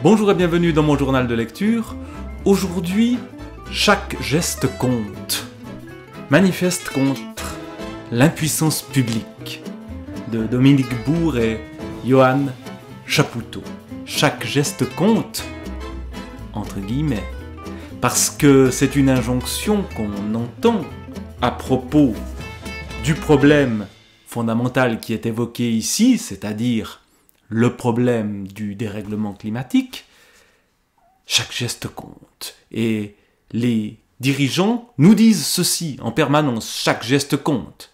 Bonjour et bienvenue dans mon journal de lecture. Aujourd'hui, chaque geste compte. Manifeste contre l'impuissance publique de Dominique Bourg et Johan Chapoutot. Chaque geste compte, entre guillemets, parce que c'est une injonction qu'on entend à propos du problème fondamental qui est évoqué ici, c'est-à-dire le problème du dérèglement climatique. Chaque geste compte. Et les dirigeants nous disent ceci en permanence, chaque geste compte.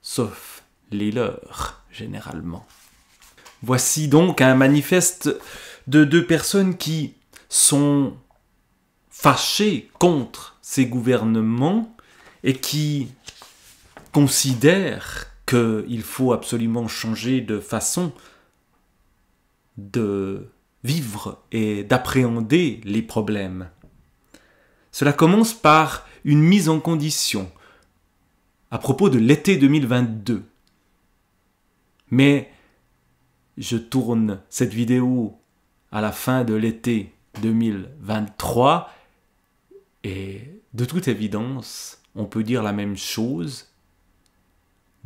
Sauf les leurs, généralement. Voici donc un manifeste de deux personnes qui sont fâchées contre ces gouvernements et qui considèrent qu'il faut absolument changer de façon de vivre et d'appréhender les problèmes. Cela commence par une mise en condition à propos de l'été 2022. Mais je tourne cette vidéo à la fin de l'été 2023 et de toute évidence, on peut dire la même chose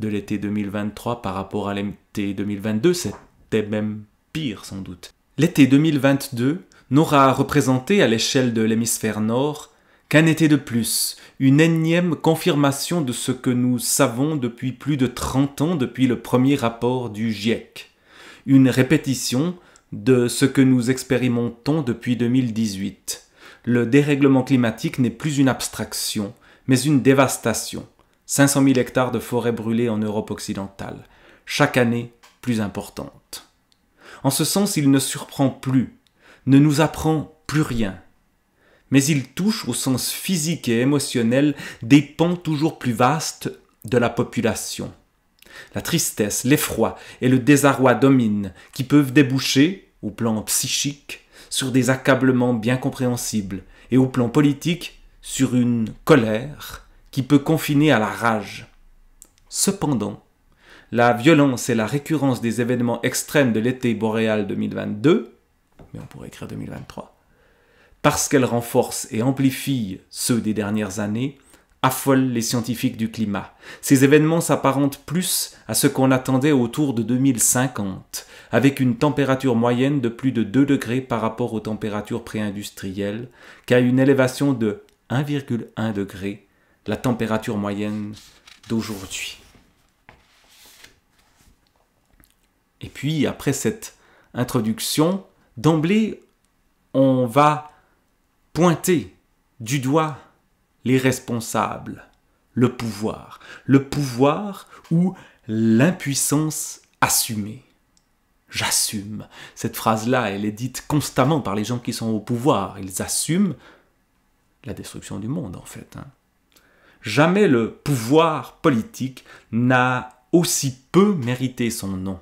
de l'été 2023 par rapport à l'été 2022, c'était même pire sans doute. L'été 2022 n'aura représenté à l'échelle de l'hémisphère nord qu'un été de plus, une énième confirmation de ce que nous savons depuis plus de 30 ans depuis le premier rapport du GIEC. Une répétition de ce que nous expérimentons depuis 2018. Le dérèglement climatique n'est plus une abstraction, mais une dévastation. 500 000 hectares de forêts brûlées en Europe occidentale, chaque année plus importante. En ce sens, il ne surprend plus, ne nous apprend plus rien. Mais il touche au sens physique et émotionnel des pans toujours plus vastes de la population. La tristesse, l'effroi et le désarroi dominent, qui peuvent déboucher, au plan psychique, sur des accablements bien compréhensibles, et au plan politique, sur une colère qui peut confiner à la rage. Cependant, la violence et la récurrence des événements extrêmes de l'été boréal 2022, mais on pourrait écrire 2023, parce qu'elles renforcent et amplifient ceux des dernières années, affolent les scientifiques du climat. Ces événements s'apparentent plus à ce qu'on attendait autour de 2050, avec une température moyenne de plus de 2 degrés par rapport aux températures pré-industrielles, qu'à une élévation de 1,1 degré, la température moyenne d'aujourd'hui. Et puis, après cette introduction, d'emblée, on va pointer du doigt les responsables, le pouvoir ou l'impuissance assumée. J'assume. Cette phrase-là, elle est dite constamment par les gens qui sont au pouvoir. Ils assument la destruction du monde, en fait. Jamais le pouvoir politique n'a aussi peu mérité son nom.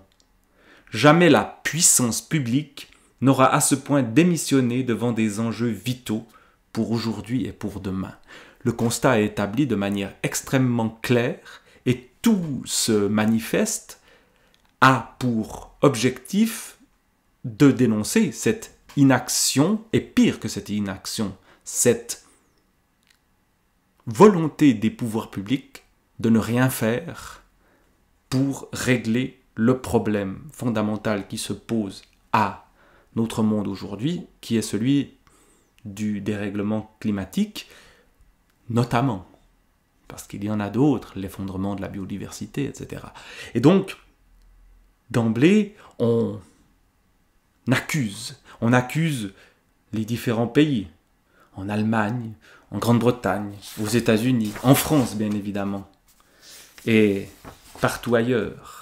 Jamais la puissance publique n'aura à ce point démissionné devant des enjeux vitaux pour aujourd'hui et pour demain. Le constat est établi de manière extrêmement claire et tout se manifeste a pour objectif de dénoncer cette inaction, et pire que cette inaction, cette volonté des pouvoirs publics de ne rien faire pour régler le problème fondamental qui se pose à notre monde aujourd'hui, qui est celui du dérèglement climatique, notamment, parce qu'il y en a d'autres, l'effondrement de la biodiversité, etc. Et donc, d'emblée, on accuse les différents pays, en Allemagne, en Grande-Bretagne, aux États-Unis, en France bien évidemment, et partout ailleurs.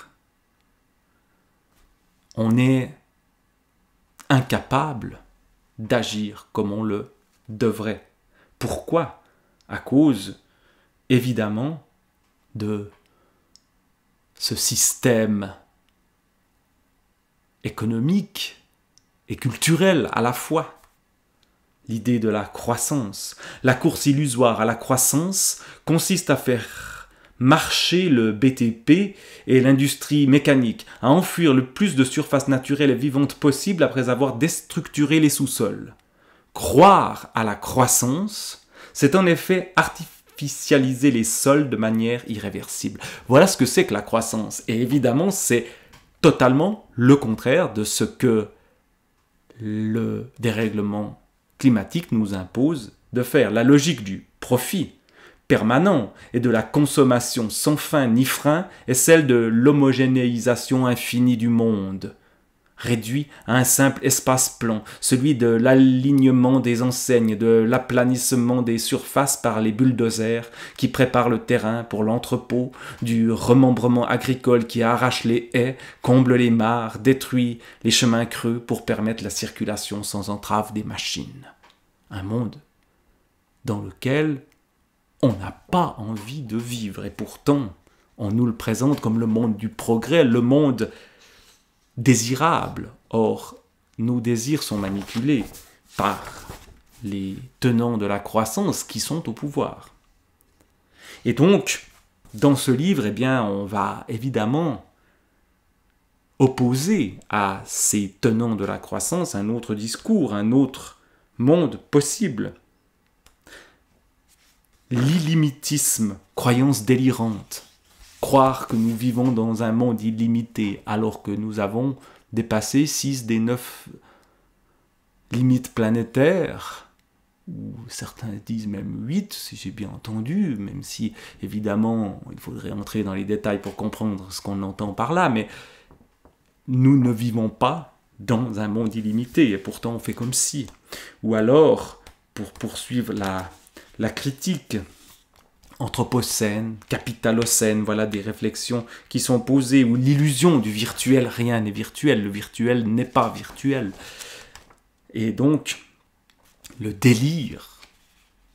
On est incapable d'agir comme on le devrait. Pourquoi ? À cause, évidemment, de ce système économique et culturel à la fois. L'idée de la croissance. La course illusoire à la croissance consiste à faire marcher le BTP et l'industrie mécanique, à enfuir le plus de surfaces naturelles et vivantes possible après avoir déstructuré les sous-sols. Croire à la croissance, c'est en effet artificialiser les sols de manière irréversible. Voilà ce que c'est que la croissance. Et évidemment, c'est totalement le contraire de ce que le dérèglement climatique nous impose de faire. La logique du profit permanent et de la consommation sans fin ni frein est celle de l'homogénéisation infinie du monde, réduit à un simple espace-plan, celui de l'alignement des enseignes, de l'aplanissement des surfaces par les bulldozers qui préparent le terrain pour l'entrepôt, du remembrement agricole qui arrache les haies, comble les mares, détruit les chemins creux pour permettre la circulation sans entrave des machines. Un monde dans lequel on n'a pas envie de vivre, et pourtant on nous le présente comme le monde du progrès, le monde désirable. Or, nos désirs sont manipulés par les tenants de la croissance qui sont au pouvoir. Et donc, dans ce livre, eh bien, on va évidemment opposer à ces tenants de la croissance un autre discours, un autre monde possible. L'illimitisme, croyance délirante. Croire que nous vivons dans un monde illimité alors que nous avons dépassé 6 des 9 limites planétaires, ou certains disent même 8, si j'ai bien entendu, même si évidemment il faudrait entrer dans les détails pour comprendre ce qu'on entend par là, mais nous ne vivons pas dans un monde illimité et pourtant on fait comme si. Ou alors, pour poursuivre la critique anthropocène, capitalocène, voilà des réflexions qui sont posées, ou l'illusion du virtuel, rien n'est virtuel, le virtuel n'est pas virtuel. Et donc, le délire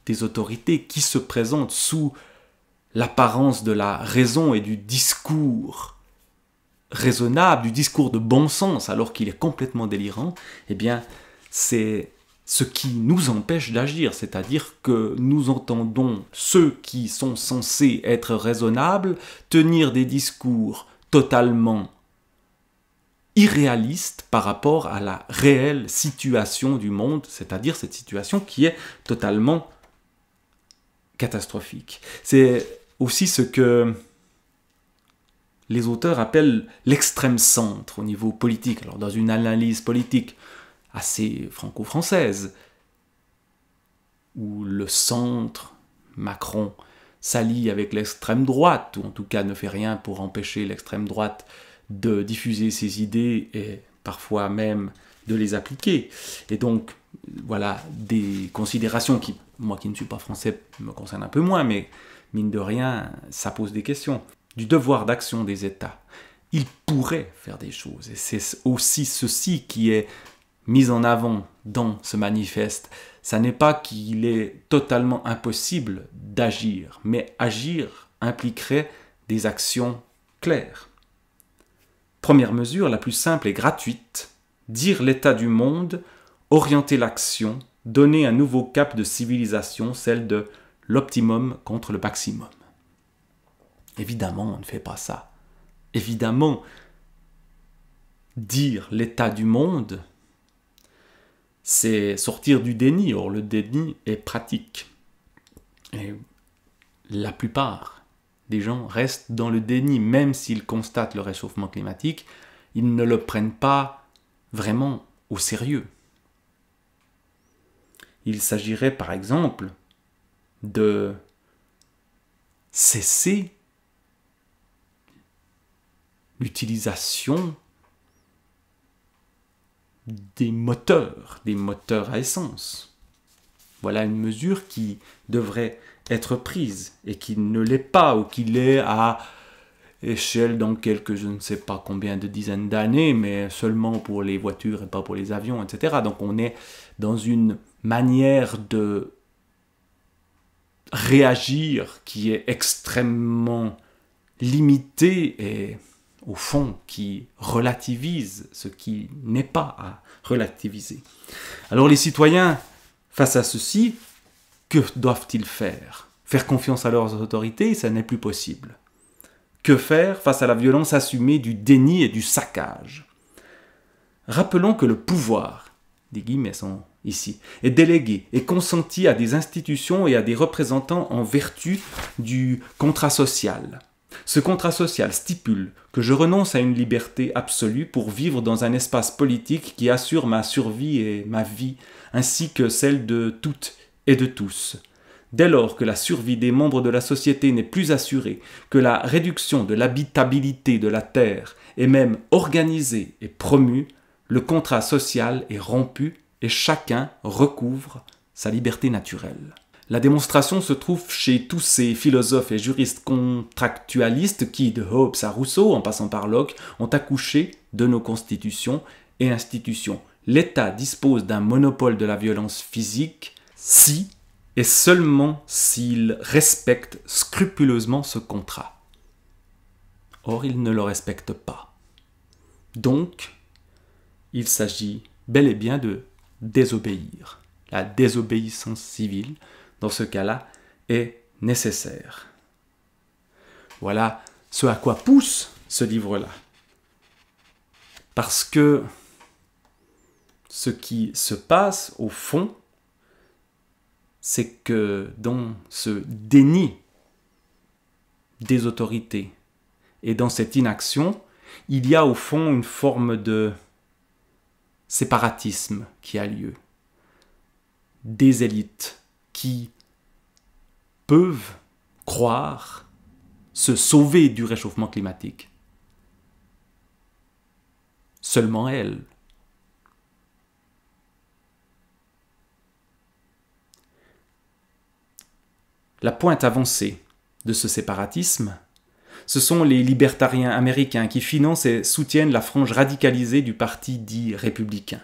des autorités qui se présentent sous l'apparence de la raison et du discours raisonnable, du discours de bon sens, alors qu'il est complètement délirant, eh bien, c'est ce qui nous empêche d'agir, c'est-à-dire que nous entendons ceux qui sont censés être raisonnables tenir des discours totalement irréalistes par rapport à la réelle situation du monde, c'est-à-dire cette situation qui est totalement catastrophique. C'est aussi ce que les auteurs appellent l'extrême centre au niveau politique. Alors dans une analyse politique assez franco-française, où le centre, Macron, s'allie avec l'extrême droite, ou en tout cas ne fait rien pour empêcher l'extrême droite de diffuser ses idées et parfois même de les appliquer. Et donc, voilà des considérations qui, moi qui ne suis pas français, me concernent un peu moins, mais mine de rien, ça pose des questions. Du devoir d'action des États. Ils pourraient faire des choses, et c'est aussi ceci qui est mis en avant dans ce manifeste. Ça n'est pas qu'il est totalement impossible d'agir, mais agir impliquerait des actions claires. Première mesure, la plus simple et gratuite, dire l'état du monde, orienter l'action, donner un nouveau cap de civilisation, celle de l'optimum contre le maximum. Évidemment, on ne fait pas ça. Évidemment, dire l'état du monde, c'est sortir du déni. Or, le déni est pratique. Et la plupart des gens restent dans le déni, même s'ils constatent le réchauffement climatique, ils ne le prennent pas vraiment au sérieux. Il s'agirait par exemple de cesser l'utilisation des moteurs à essence. Voilà une mesure qui devrait être prise et qui ne l'est pas, ou qui l'est à échelle dans quelques, je ne sais pas combien de dizaines d'années, mais seulement pour les voitures et pas pour les avions, etc. Donc on est dans une manière de réagir qui est extrêmement limitée et au fond qui relativise ce qui n'est pas à relativiser. Alors les citoyens, face à ceci, que doivent-ils faire? faire confiance à leurs autorités, ça n'est plus possible. Que faire face à la violence assumée du déni et du saccage? Rappelons que le pouvoir, des guillemets sont ici, est délégué et consenti à des institutions et à des représentants en vertu du contrat social. Ce contrat social stipule que je renonce à une liberté absolue pour vivre dans un espace politique qui assure ma survie et ma vie, ainsi que celle de toutes et de tous. Dès lors que la survie des membres de la société n'est plus assurée, que la réduction de l'habitabilité de la terre est même organisée et promue, le contrat social est rompu et chacun recouvre sa liberté naturelle. La démonstration se trouve chez tous ces philosophes et juristes contractualistes qui, de Hobbes à Rousseau, en passant par Locke, ont accouché de nos constitutions et institutions. L'État dispose d'un monopole de la violence physique si et seulement s'il respecte scrupuleusement ce contrat. Or, il ne le respecte pas. Donc, il s'agit bel et bien de désobéir. La désobéissance civile, dans ce cas-là, est nécessaire. Voilà ce à quoi pousse ce livre-là. Parce que ce qui se passe au fond, c'est que dans ce déni des autorités et dans cette inaction, il y a au fond une forme de séparatisme qui a lieu. Des élites qui peuvent croire se sauver du réchauffement climatique. Seulement elles. La pointe avancée de ce séparatisme, ce sont les libertariens américains qui financent et soutiennent la frange radicalisée du parti dit républicain.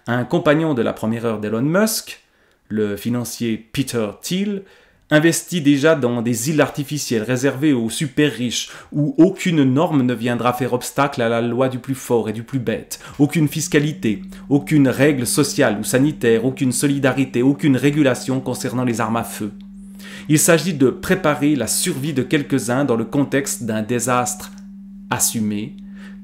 Un compagnon de la première heure d'Elon Musk, le financier Peter Thiel, investit déjà dans des îles artificielles réservées aux super riches où aucune norme ne viendra faire obstacle à la loi du plus fort et du plus bête, aucune fiscalité, aucune règle sociale ou sanitaire, aucune solidarité, aucune régulation concernant les armes à feu. Il s'agit de préparer la survie de quelques-uns dans le contexte d'un désastre assumé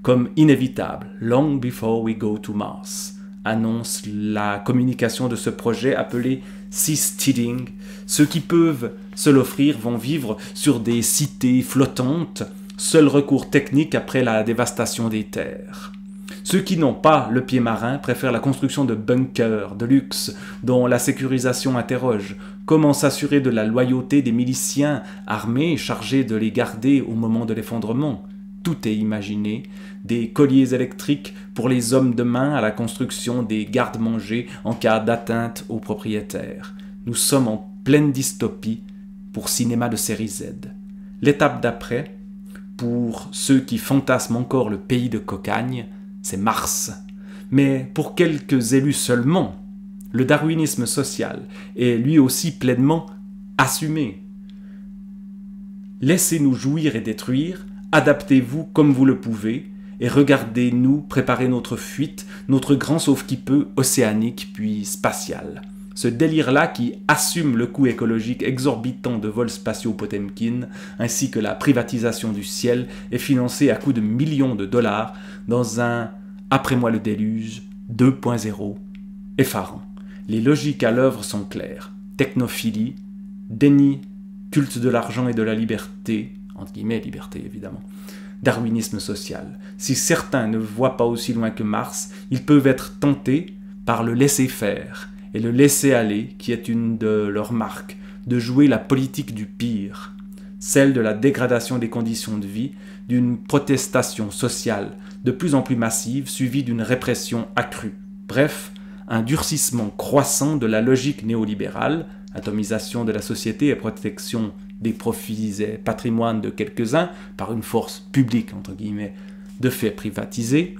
comme inévitable, long before we go to Mars, annonce la communication de ce projet appelé seasteading. Ceux qui peuvent se l'offrir vont vivre sur des cités flottantes, seul recours technique après la dévastation des terres. Ceux qui n'ont pas le pied marin préfèrent la construction de bunkers de luxe dont la sécurisation interroge. Comment s'assurer de la loyauté des miliciens armés chargés de les garder au moment de l'effondrement? Tout est imaginé, des colliers électriques pour les hommes de main à la construction des gardes-manger en cas d'atteinte aux propriétaires. Nous sommes en pleine dystopie pour cinéma de série Z. L'étape d'après, pour ceux qui fantasment encore le pays de cocagne, c'est Mars. Mais pour quelques élus seulement, le darwinisme social est lui aussi pleinement assumé. Laissez-nous jouir et détruire, adaptez-vous comme vous le pouvez, et regardez-nous préparer notre fuite, notre grand sauve-qui-peut océanique puis spatial. Ce délire-là qui assume le coût écologique exorbitant de vols spatiaux Potemkin, ainsi que la privatisation du ciel, est financé à coups de millions de dollars dans un « Après moi le déluge » 2.0 effarant. Les logiques à l'œuvre sont claires. Technophilie, déni, culte de l'argent et de la liberté, entre guillemets liberté évidemment, darwinisme social. Si certains ne voient pas aussi loin que Mars, ils peuvent être tentés par le laisser-faire et le laisser-aller qui est une de leurs marques, de jouer la politique du pire, celle de la dégradation des conditions de vie, d'une protestation sociale de plus en plus massive suivie d'une répression accrue. Bref, un durcissement croissant de la logique néolibérale, atomisation de la société et protection des profits et patrimoines de quelques-uns par une force publique, entre guillemets, de fait privatisée,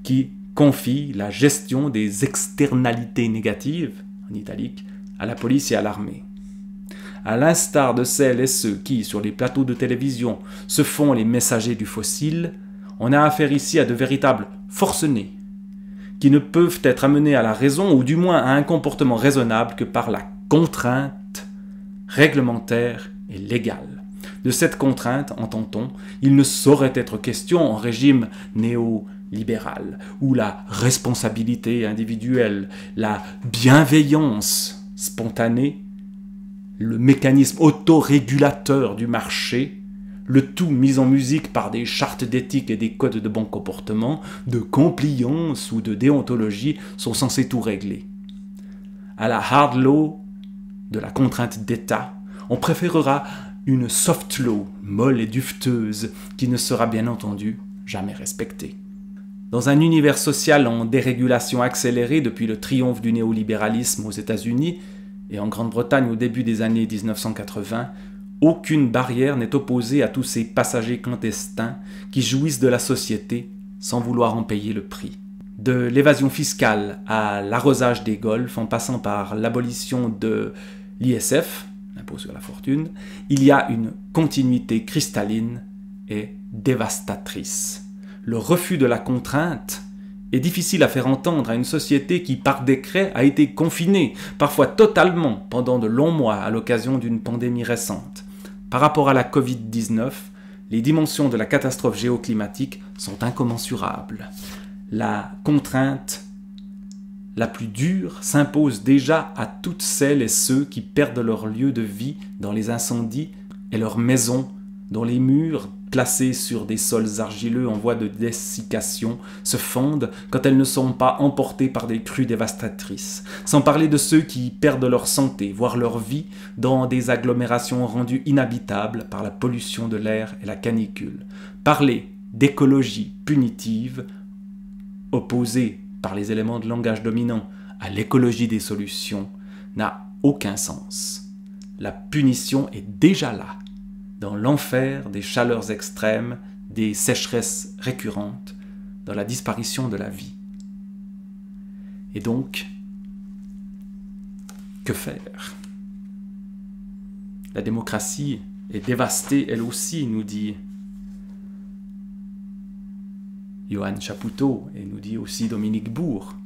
qui confie la gestion des externalités négatives, en italique, à la police et à l'armée. À l'instar de celles et ceux qui, sur les plateaux de télévision, se font les messagers du fossile, on a affaire ici à de véritables forcenés, qui ne peuvent être amenés à la raison ou du moins à un comportement raisonnable que par la contrainte réglementaire et légale. De cette contrainte, entend-on, il ne saurait être question en régime néolibéral, où la responsabilité individuelle, la bienveillance spontanée, le mécanisme autorégulateur du marché, le tout mis en musique par des chartes d'éthique et des codes de bon comportement, de compliance ou de déontologie, sont censés tout régler. À la hard law de la contrainte d'État, on préférera une soft law, molle et dufteuse, qui ne sera bien entendu jamais respectée. Dans un univers social en dérégulation accélérée depuis le triomphe du néolibéralisme aux États-Unis et en Grande-Bretagne au début des années 1980, aucune barrière n'est opposée à tous ces passagers clandestins qui jouissent de la société sans vouloir en payer le prix. De l'évasion fiscale à l'arrosage des golfs, en passant par l'abolition de l'ISF, l'impôt sur la fortune, il y a une continuité cristalline et dévastatrice. Le refus de la contrainte est difficile à faire entendre à une société qui, par décret, a été confinée, parfois totalement, pendant de longs mois à l'occasion d'une pandémie récente. Par rapport à la Covid-19, les dimensions de la catastrophe géoclimatique sont incommensurables. La contrainte la plus dure s'impose déjà à toutes celles et ceux qui perdent leur lieu de vie dans les incendies et leurs maisons dont les murs, placés sur des sols argileux en voie de dessiccation, se fondent quand elles ne sont pas emportées par des crues dévastatrices. Sans parler de ceux qui perdent leur santé, voire leur vie, dans des agglomérations rendues inhabitables par la pollution de l'air et la canicule. Parler d'écologie punitive, opposée par les éléments de langage dominants à l'écologie des solutions, n'a aucun sens. La punition est déjà là, dans l'enfer des chaleurs extrêmes, des sécheresses récurrentes, dans la disparition de la vie. Et donc, que faire? La démocratie est dévastée elle aussi, nous dit Johann Chapoutot et nous dit aussi Dominique Bourg.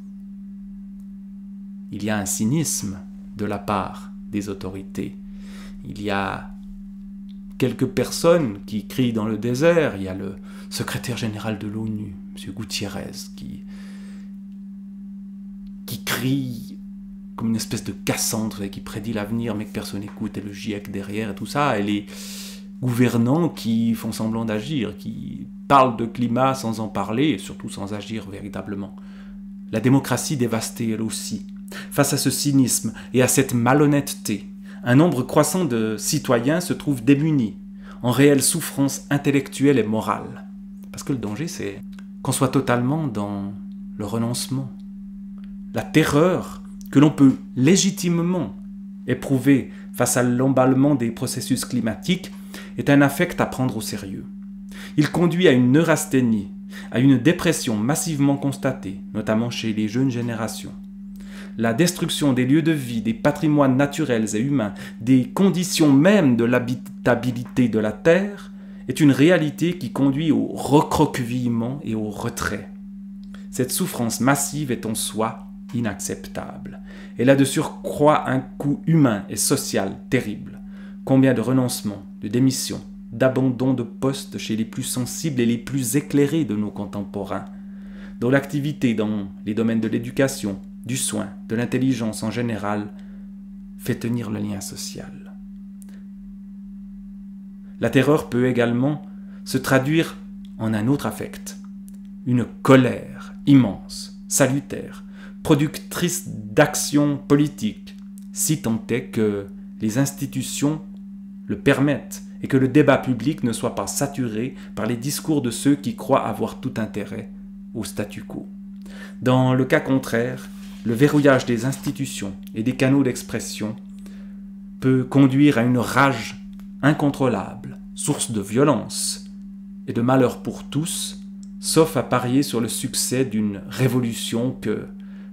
Il y a un cynisme de la part des autorités. Il y a quelques personnes qui crient dans le désert. Il y a le secrétaire général de l'ONU, M. Gutiérrez, qui crie comme une espèce de Cassandre et qui prédit l'avenir, mais que personne n'écoute, et le GIEC derrière et tout ça, et les gouvernants qui font semblant d'agir, qui parlent de climat sans en parler, et surtout sans agir véritablement. La démocratie dévastée elle aussi. Face à ce cynisme et à cette malhonnêteté, un nombre croissant de citoyens se trouvent démunis, en réelle souffrance intellectuelle et morale. Parce que le danger, c'est qu'on soit totalement dans le renoncement. La terreur que l'on peut légitimement éprouver face à l'emballement des processus climatiques est un affect à prendre au sérieux. Il conduit à une neurasthénie, à une dépression massivement constatée, notamment chez les jeunes générations. La destruction des lieux de vie, des patrimoines naturels et humains, des conditions même de l'habitabilité de la Terre, est une réalité qui conduit au recroquevillement et au retrait. Cette souffrance massive est en soi inacceptable. Elle a de surcroît un coût humain et social terrible. Combien de renoncements, de démissions, d'abandon de postes chez les plus sensibles et les plus éclairés de nos contemporains, dont l'activité dans les domaines de l'éducation, du soin, de l'intelligence en général, fait tenir le lien social. La terreur peut également se traduire en un autre affect, une colère immense, salutaire, productrice d'actions politiques, si tant est que les institutions le permettent et que le débat public ne soit pas saturé par les discours de ceux qui croient avoir tout intérêt au statu quo. Dans le cas contraire, le verrouillage des institutions et des canaux d'expression peut conduire à une rage incontrôlable, source de violence et de malheur pour tous, sauf à parier sur le succès d'une révolution que,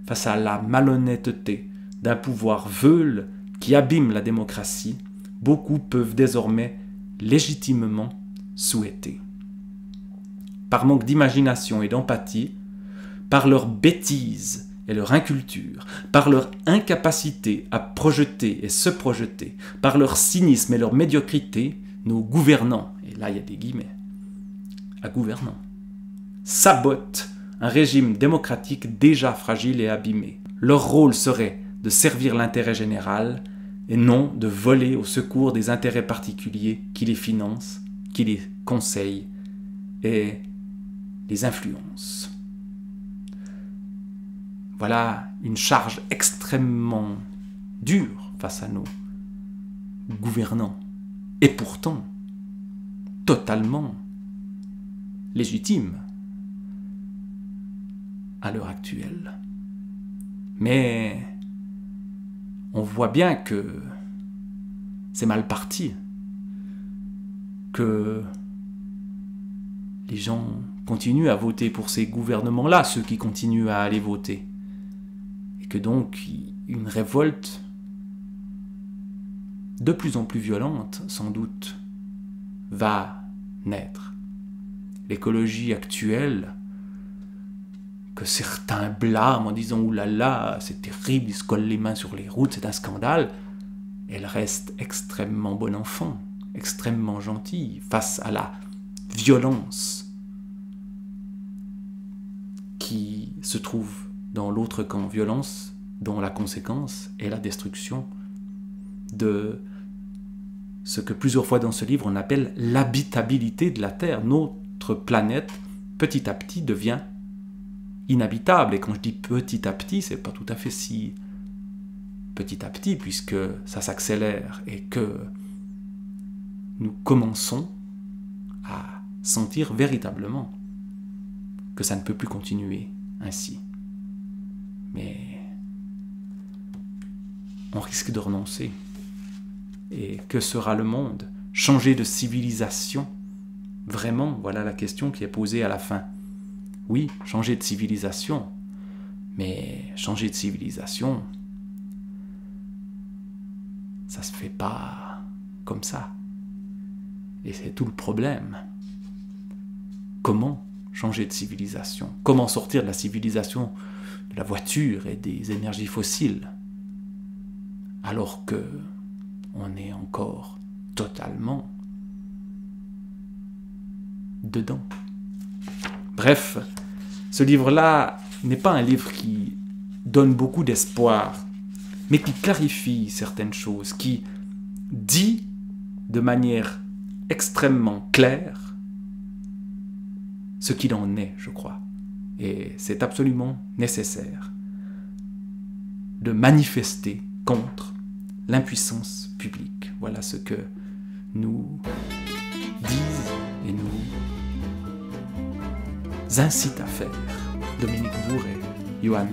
face à la malhonnêteté d'un pouvoir veule qui abîme la démocratie, beaucoup peuvent désormais légitimement souhaiter. Par manque d'imagination et d'empathie, par leur bêtise et leur inculture, par leur incapacité à projeter et se projeter, par leur cynisme et leur médiocrité, nos gouvernants, et là il y a des guillemets, à gouvernants, sabotent un régime démocratique déjà fragile et abîmé. Leur rôle serait de servir l'intérêt général et non de voler au secours des intérêts particuliers qui les financent, qui les conseillent et les influencent. Voilà une charge extrêmement dure face à nos gouvernants, et pourtant totalement légitime à l'heure actuelle. Mais on voit bien que c'est mal parti, que les gens continuent à voter pour ces gouvernements-là, ceux qui continuent à aller voter. Et que donc une révolte de plus en plus violente, sans doute, va naître. L'écologie actuelle, que certains blâment en disant « oulala, c'est terrible, ils se collent les mains sur les routes, c'est un scandale », elle reste extrêmement bon enfant, extrêmement gentille face à la violence qui se trouve dans l'autre camp, violence dont la conséquence est la destruction de ce que plusieurs fois dans ce livre on appelle l'habitabilité de la Terre. Notre planète, petit à petit, devient inhabitable. Et quand je dis petit à petit, c'est pas tout à fait si petit à petit, puisque ça s'accélère et que nous commençons à sentir véritablement que ça ne peut plus continuer ainsi. Mais on risque de renoncer. Et que sera le monde? Changer de civilisation? Vraiment, voilà la question qui est posée à la fin. Oui, changer de civilisation. Mais changer de civilisation, ça se fait pas comme ça. Et c'est tout le problème. Comment changer de civilisation? Comment sortir de la civilisation de la voiture et des énergies fossiles, alors que on est encore totalement dedans? Bref, ce livre-là n'est pas un livre qui donne beaucoup d'espoir, mais qui clarifie certaines choses, qui dit de manière extrêmement claire ce qu'il en est, je crois. Et c'est absolument nécessaire de manifester contre l'impuissance publique. Voilà ce que nous disent et nous incitent à faire Dominique Bourg et Johan